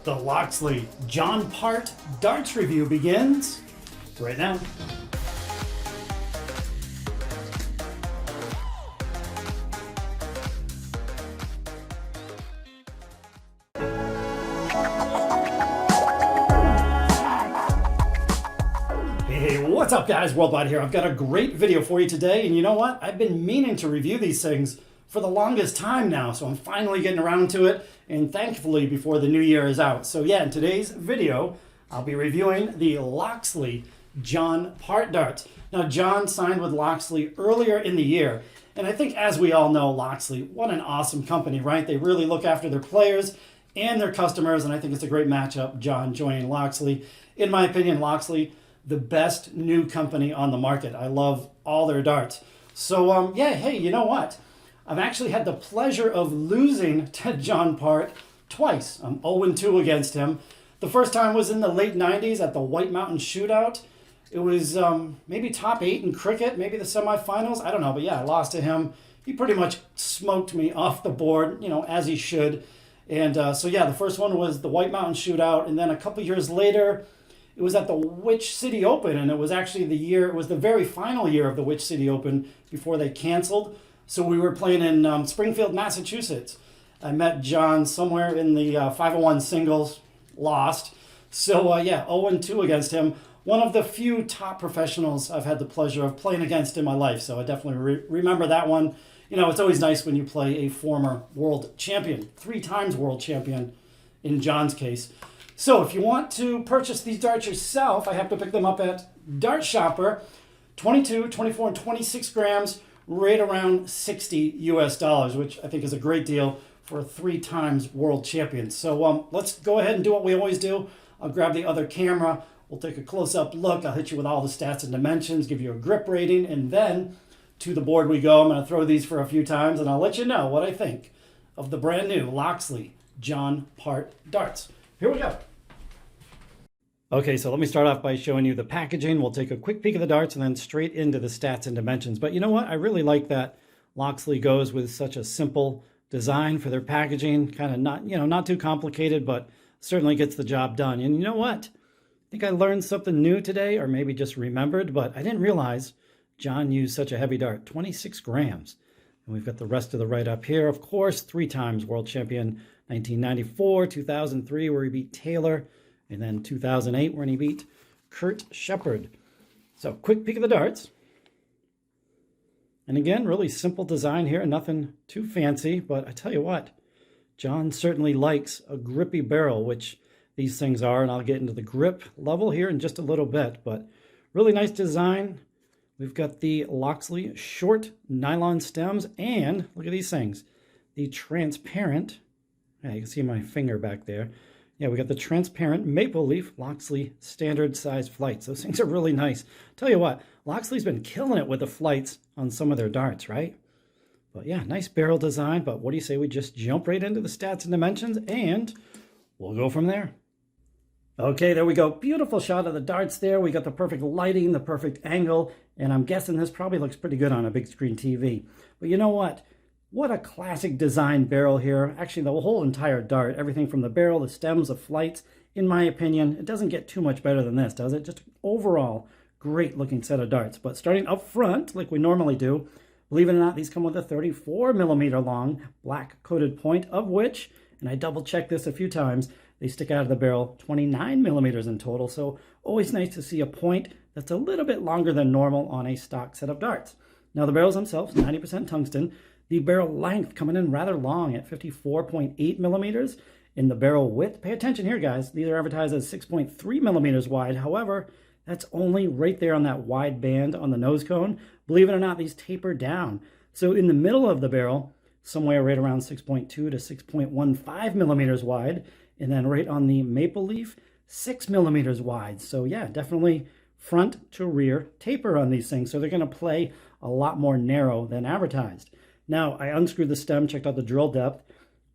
The Loxley John Part darts review begins right now. Hey, what's up guys? Worldwide here. I've got a great video for you today, and you know what? I've been meaning to review these things for the longest time now, so I'm finally getting around to it, and thankfully before the new year is out. So yeah, in today's video, I'll be reviewing the Loxley John Part darts. Now, John signed with Loxley earlier in the year, and I think as we all know, Loxley, what an awesome company, right? They really look after their players and their customers, and I think it's a great matchup, John joining Loxley. In my opinion, Loxley, the best new company on the market. I love all their darts. So yeah, hey, you know what? I've actually had the pleasure of losing to John Part twice. I'm 0-2 against him. The first time was in the late 90s at the White Mountain Shootout. It was maybe top 8 in cricket, maybe the semifinals. I don't know, but yeah, I lost to him. He pretty much smoked me off the board, you know, as he should. And so yeah, the first one was the White Mountain Shootout. And then a couple years later, it was at the Witch City Open. And it was actually it was the very final year of the Witch City Open before they canceled. So we were playing in Springfield, Massachusetts. I met John somewhere in the 501 singles, lost. So yeah, 0-2 against him. One of the few top professionals I've had the pleasure of playing against in my life. So I definitely remember that one. You know, it's always nice when you play a former world champion, 3 times world champion in John's case. So if you want to purchase these darts yourself, I have to pick them up at Dart Shopper, 22, 24, and 26 grams. Right around $60 US, which I think is a great deal for a 3 times world champion. So let's go ahead and do what we always do. I'll grab the other camera. We'll take a close-up look. I'll hit you with all the stats and dimensions, give you a grip rating, and then to the board we go. I'm going to throw these for a few times, and I'll let you know what I think of the brand new Loxley John Part darts. Here we go. Okay, so let me start off by showing you the packaging. We'll take a quick peek at the darts and then straight into the stats and dimensions. But you know what? I really like that Loxley goes with such a simple design for their packaging. Kind of not too complicated, but certainly gets the job done. And you know what? I think I learned something new today, or maybe just remembered, but I didn't realize John used such a heavy dart, 26 grams. And we've got the rest of the write-up here. Of course, 3 times world champion, 1994, 2003, where he beat Taylor, and then 2008, when he beat Kurt Shepard. So quick peek of the darts. And again, really simple design here, nothing too fancy, but I tell you what, John certainly likes a grippy barrel, which these things are, and I'll get into the grip level here in just a little bit, but really nice design. We've got the Loxley short nylon stems, and look at these things, the transparent, yeah, you can see my finger back there. Yeah, we got the transparent maple leaf Loxley standard size flights. Those things are really nice. Tell you what, Loxley's been killing it with the flights on some of their darts, right? But yeah, nice barrel design. But what do you say we just jump right into the stats and dimensions, and we'll go from there. Okay, there we go. Beautiful shot of the darts there. We got the perfect lighting, the perfect angle, and I'm guessing this probably looks pretty good on a big screen TV. But you know what? What a classic design barrel here. Actually, the whole entire dart, everything from the barrel, the stems, the flights, in my opinion, it doesn't get too much better than this, does it? Just overall, great looking set of darts. But starting up front, like we normally do, believe it or not, these come with a 34 millimeter long black coated point, of which, and I double checked this a few times, they stick out of the barrel 29 millimeters in total. So always nice to see a point that's a little bit longer than normal on a stock set of darts. Now the barrels themselves, 90% tungsten. The barrel length coming in rather long at 54.8 millimeters. In the barrel width, pay attention here, guys. These are advertised as 6.3 millimeters wide. However, that's only right there on that wide band on the nose cone. Believe it or not, these taper down. So in the middle of the barrel, somewhere right around 6.2 to 6.15 millimeters wide. And then right on the maple leaf, 6 millimeters wide. So yeah, definitely front to rear taper on these things. So they're going to play a lot more narrow than advertised. Now, I unscrewed the stem, checked out the drill depth.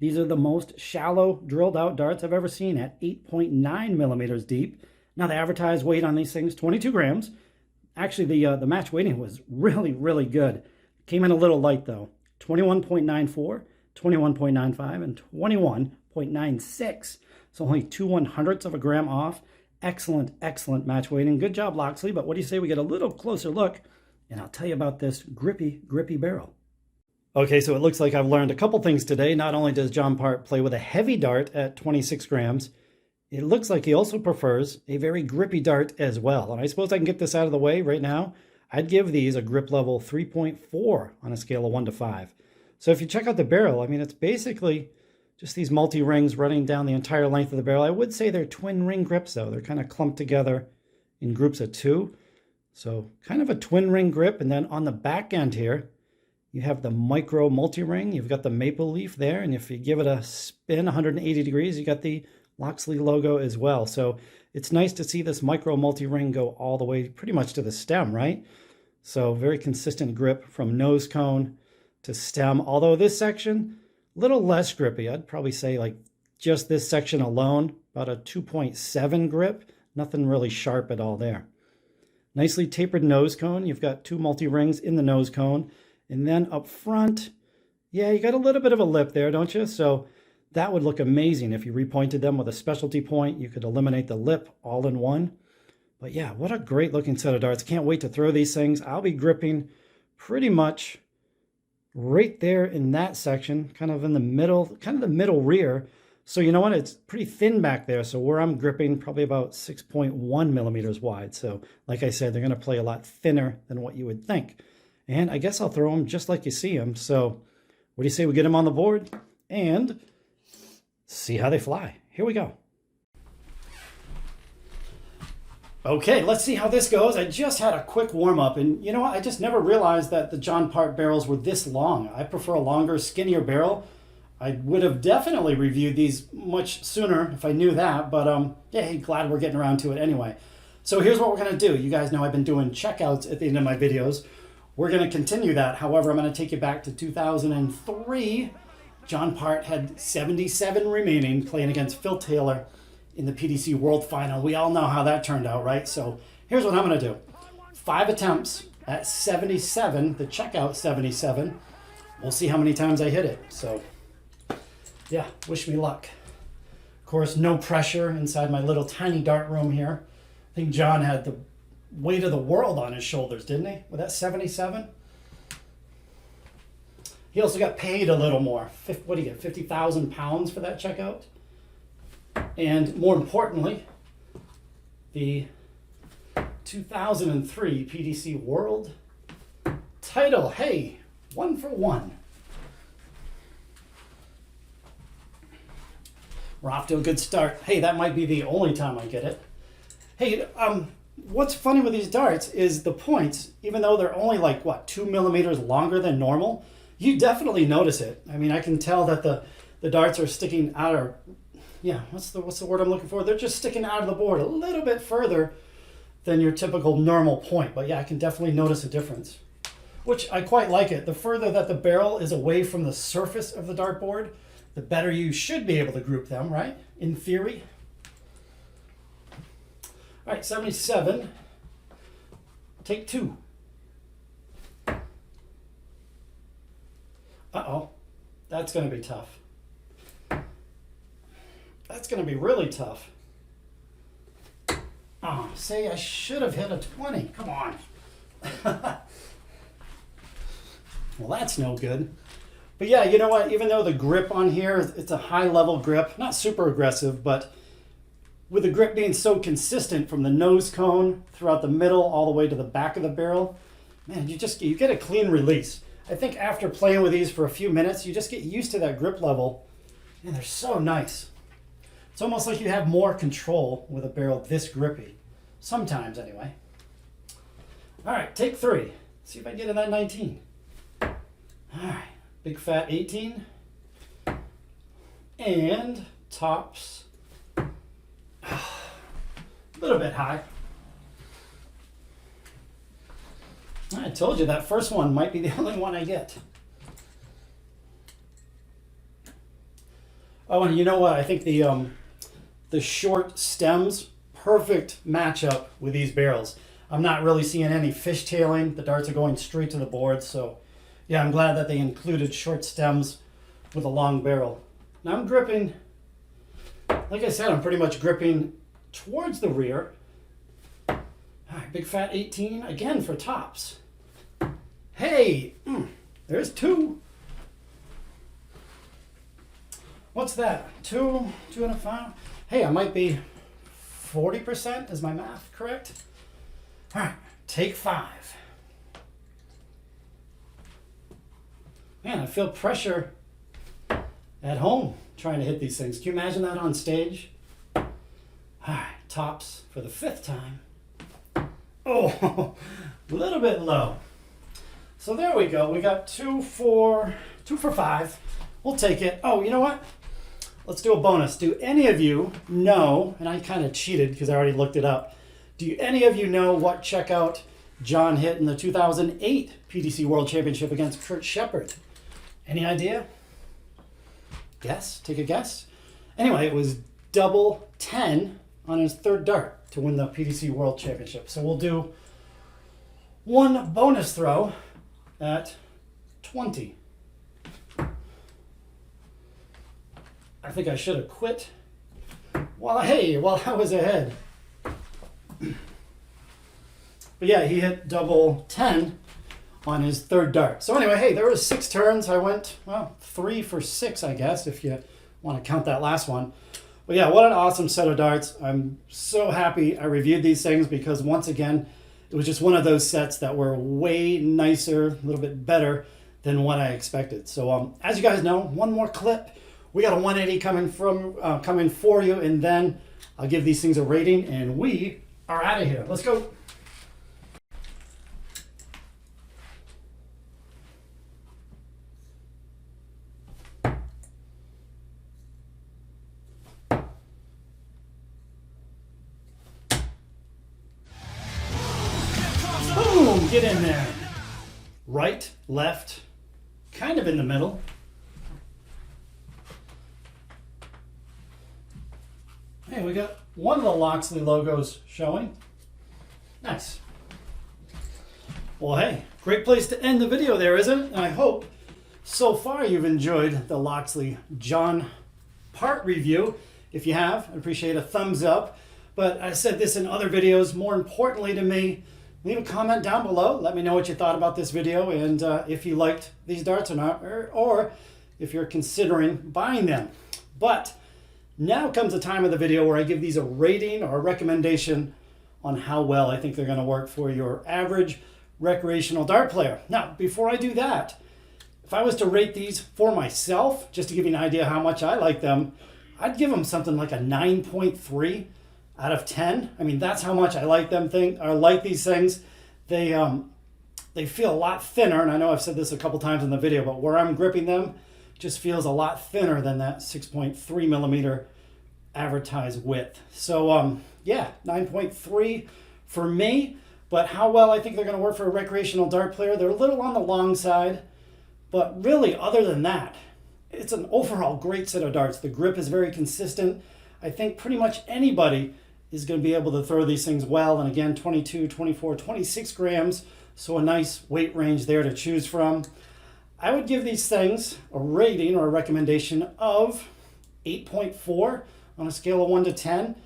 These are the most shallow drilled out darts I've ever seen at 8.9 millimeters deep. Now, the advertised weight on these things, 22 grams. Actually, the match weighting was really, really good. Came in a little light, though. 21.94, 21.95, and 21.96. So only 2/100ths of a gram off. Excellent, excellent match weighting. Good job, Loxley. But what do you say we get a little closer look, and I'll tell you about this grippy, grippy barrel. Okay, so it looks like I've learned a couple things today. Not only does John Part play with a heavy dart at 26 grams, it looks like he also prefers a very grippy dart as well. And I suppose I can get this out of the way right now. I'd give these a grip level 3.4 on a scale of 1 to 5. So if you check out the barrel, I mean, it's basically just these multi-rings running down the entire length of the barrel. I would say they're twin ring grips though. They're kind of clumped together in groups of 2. So kind of a twin ring grip. And then on the back end here, you have the micro multi-ring. You've got the maple leaf there. And if you give it a spin 180 degrees, you got the Loxley logo as well. So it's nice to see this micro multi-ring go all the way pretty much to the stem, right? So very consistent grip from nose cone to stem. Although this section, a little less grippy. I'd probably say like just this section alone, about a 2.7 grip. Nothing really sharp at all there. Nicely tapered nose cone. You've got 2 multi-rings in the nose cone. And then up front, yeah, you got a little bit of a lip there, don't you? So that would look amazing if you repointed them with a specialty point. You could eliminate the lip all in one. But yeah, what a great looking set of darts. Can't wait to throw these things. I'll be gripping pretty much right there in that section, kind of in the middle, kind of the middle rear. So you know what? It's pretty thin back there. So where I'm gripping, probably about 6.1 millimeters wide. So like I said, they're going to play a lot thinner than what you would think. And I guess I'll throw them just like you see them. So what do you say we get them on the board and see how they fly? Here we go. Okay, let's see how this goes. I just had a quick warm-up, and you know what? I just never realized that the John Part barrels were this long. I prefer a longer, skinnier barrel. I would have definitely reviewed these much sooner if I knew that, but yeah, hey, glad we're getting around to it anyway. So here's what we're going to do. You guys know I've been doing checkouts at the end of my videos. We're going to continue that. However, I'm going to take you back to 2003. John Part had 77 remaining, playing against Phil Taylor in the PDC World Final. We all know how that turned out, right? So here's what I'm going to do. 5 attempts at 77, the checkout 77. We'll see how many times I hit it. So yeah, wish me luck. Of course, no pressure inside my little tiny dart room here. I think John had the weight of the world on his shoulders, didn't he? With that 77? He also got paid a little more. What do you get, 50,000 pounds for that checkout? And more importantly, the 2003 PDC World title. Hey, 1 for 1. We're off to a good start. Hey, that might be the only time I get it. Hey, what's funny with these darts is the points, even though they're only like, what, 2 millimeters longer than normal, you definitely notice it. I mean, I can tell that the darts are sticking out, or yeah, what's the word I'm looking for? They're just sticking out of the board a little bit further than your typical normal point. But yeah, I can definitely notice a difference, which I quite like it. The further that the barrel is away from the surface of the dartboard, the better you should be able to group them, right? In theory. All right, 77. Take 2. Uh-oh, that's going to be tough. That's going to be really tough. Oh, say I should have hit a 20. Come on. Well, that's no good. But yeah, you know what? Even though the grip on here, it's a high-level grip, not super aggressive, but with the grip being so consistent from the nose cone throughout the middle all the way to the back of the barrel, man, you get a clean release. I think after playing with these for a few minutes, you just get used to that grip level, and they're so nice. It's almost like you have more control with a barrel this grippy. Sometimes, anyway. All right, take 3. Let's see if I get in that 19. All right, big fat 18. And tops. A little bit high. I told you that first one might be the only one I get. Oh, and you know what? I think the short stems, perfect matchup with these barrels. I'm not really seeing any fishtailing. The darts are going straight to the board. So yeah, I'm glad that they included short stems with a long barrel. Now I'm gripping like I said, I'm pretty much gripping towards the rear. All right, big fat 18 again for tops. Hey, there's 2. What's that? 2, 2.5. Hey, I might be 40%. Is my math correct? All right, take 5. Man, I feel pressure at home trying to hit these things. Can you imagine that on stage? All right, tops for the 5th time. Oh, a little bit low. So there we go. We got 2 for 5. We'll take it. Oh, you know what? Let's do a bonus. Do any of you know, and I kind of cheated because I already looked it up. Do any of you know what checkout John hit in the 2008 PDC World Championship against Kurt Shepard? Any idea? Guess? Take a guess? Anyway, it was double 10 on his 3rd dart to win the PDC World Championship. So we'll do one bonus throw at 20. I think I should have quit while I was ahead. But yeah, he hit double 10 on his 3rd dart. So anyway, hey, there was 6 turns. I went, well, 3 for 6, I guess, if you want to count that last one. But yeah, what an awesome set of darts. I'm so happy I reviewed these things because once again, it was just one of those sets that were way nicer, a little bit better than what I expected. So as you guys know, one more clip. We got a 180 coming for you, and then I'll give these things a rating, and we are out of here. Let's go. Boom, get in there. Right, left, kind of in the middle. Hey, we got one of the Loxley logos showing. Nice. Well, hey, great place to end the video there, isn't it? And I hope so far you've enjoyed the Loxley John part review. If you have, I appreciate a thumbs up. But I said this in other videos, more importantly to me, leave a comment down below. Let me know what you thought about this video and if you liked these darts or not, or if you're considering buying them. But now comes the time of the video where I give these a rating or a recommendation on how well I think they're going to work for your average recreational dart player. Now, before I do that, if I was to rate these for myself, just to give you an idea how much I like them, I'd give them something like a 9.3 out of 10. I mean, that's how much I like them. I like these things. They feel a lot thinner, and I know I've said this a couple times in the video, but where I'm gripping them just feels a lot thinner than that 6.3 millimeter advertised width. So yeah, 9.3 for me. But how well I think they're going to work for a recreational dart player, they're a little on the long side, but really other than that, it's an overall great set of darts. The grip is very consistent. I think pretty much anybody is going to be able to throw these things well. And again, 22, 24, 26 grams. So a nice weight range there to choose from. I would give these things a rating or a recommendation of 8.4 on a scale of 1 to 10.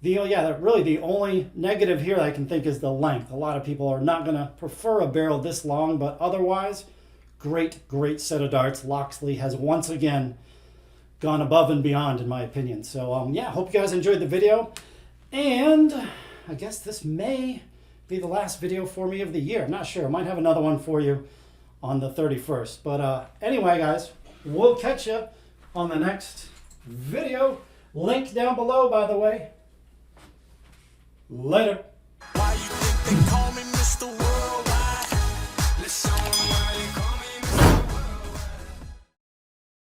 Really the only negative here that I can think is the length. A lot of people are not going to prefer a barrel this long, but otherwise, great set of darts. Loxley has once again gone above and beyond in my opinion. So yeah, hope you guys enjoyed the video. And I guess this may be the last video for me of the year. I'm not sure. I might have another one for you on the 31st. But anyway, guys, we'll catch you on the next video. Link down below, by the way. Later.